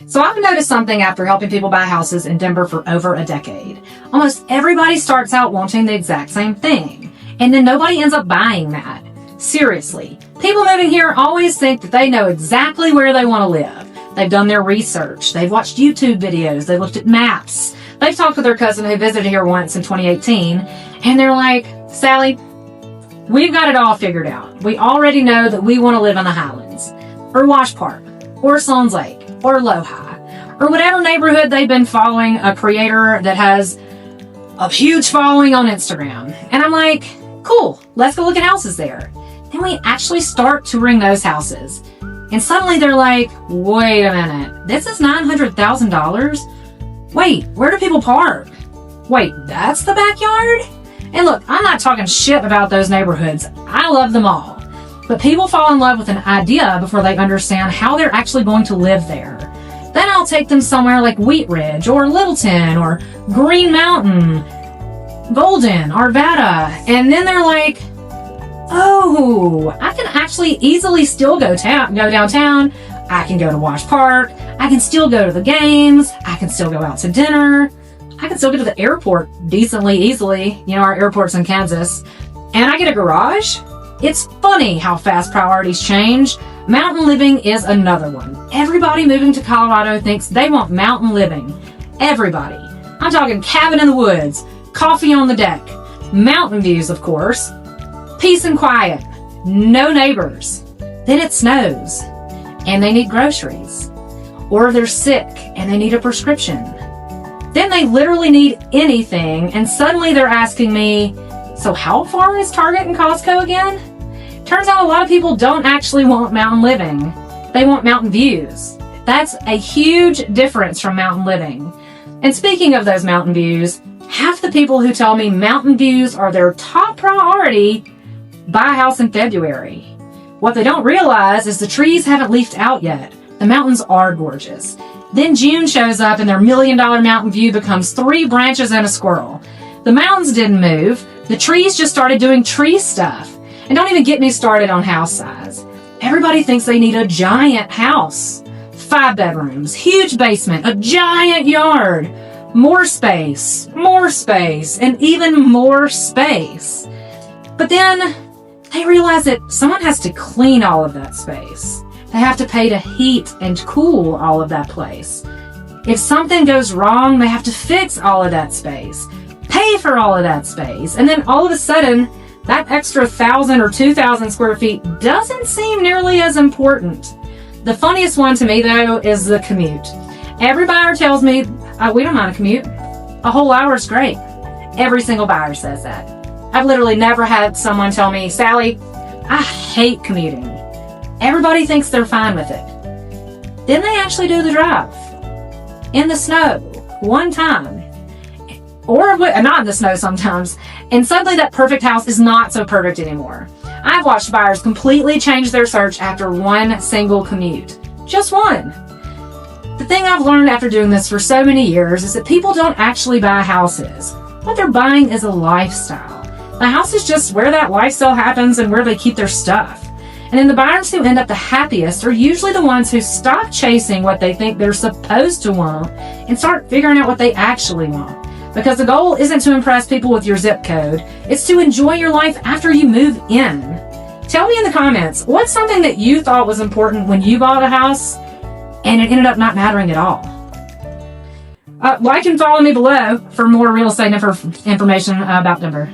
So I've noticed something after helping people buy houses in Denver for over a decade. Almost everybody starts out wanting the exact same thing, and then nobody ends up buying that. Seriously, people moving here always think that they know exactly where they want to live. They've done their research, they've watched YouTube videos, they've looked at maps, they've talked with their cousin who visited here once in 2018, and they're like, Sally, we've got it all figured out. We already know that we want to live in the Highlands, or Wash Park, or Sloan's Lake, or Lohi, or whatever neighborhood they've been following a creator that has a huge following on Instagram. And I'm like, cool, let's go look at houses there. Then we actually start touring those houses. And suddenly they're like, wait a minute, this is $900,000? Wait, where do people park? Wait, that's the backyard? And look, I'm not talking shit about those neighborhoods. I love them all. But people fall in love with an idea before they understand how they're actually going to live there. Then I'll take them somewhere like Wheat Ridge, or Littleton, or Green Mountain, Golden, Arvada, and then they're like, oh, I can actually easily still go downtown. I can go to Wash Park. I can still go to the games. I can still go out to dinner. I can still get to the airport decently easily. You know, our airport's in Kansas. And I get a garage. It's funny how fast priorities change. Mountain living is another one. Everybody moving to Colorado thinks they want mountain living. Everybody. I'm talking cabin in the woods, coffee on the deck, mountain views, of course, peace and quiet, no neighbors. Then it snows, and they need groceries. Or they're sick, and they need a prescription. Then they literally need anything, and suddenly they're asking me, so how far is Target and Costco again? Turns out a lot of people don't actually want mountain living. They want mountain views. That's a huge difference from mountain living. And speaking of those mountain views, half the people who tell me mountain views are their top priority buy a house in February. What they don't realize is the trees haven't leafed out yet. The mountains are gorgeous. Then June shows up and their $1 million mountain view becomes 3 branches and a squirrel. The mountains didn't move. The trees just started doing tree stuff. And don't even get me started on house size. Everybody thinks they need a giant house. 5 bedrooms, huge basement, a giant yard, more space, and even more space. But then they realize that someone has to clean all of that space. They have to pay to heat and cool all of that place. If something goes wrong, they have to fix all of that space, pay for all of that space, and then all of a sudden, that extra 1,000 or 2,000 square feet doesn't seem nearly as important. The funniest one to me, though, is the commute. Every buyer tells me, we don't mind a commute. A whole hour is great. Every single buyer says that. I've literally never had someone tell me, Sally, I hate commuting. Everybody thinks they're fine with it. Then they actually do the drive. In the snow. One time. Or not in the snow sometimes. And suddenly that perfect house is not so perfect anymore. I've watched buyers completely change their search after one single commute. Just one. The thing I've learned after doing this for so many years is that people don't actually buy houses. What they're buying is a lifestyle. The house is just where that lifestyle happens and where they keep their stuff. And then the buyers who end up the happiest are usually the ones who stop chasing what they think they're supposed to want and start figuring out what they actually want. Because the goal isn't to impress people with your zip code, it's to enjoy your life after you move in. Tell me in the comments, what's something that you thought was important when you bought a house and it ended up not mattering at all? Like and follow me below for more real estate information about Denver.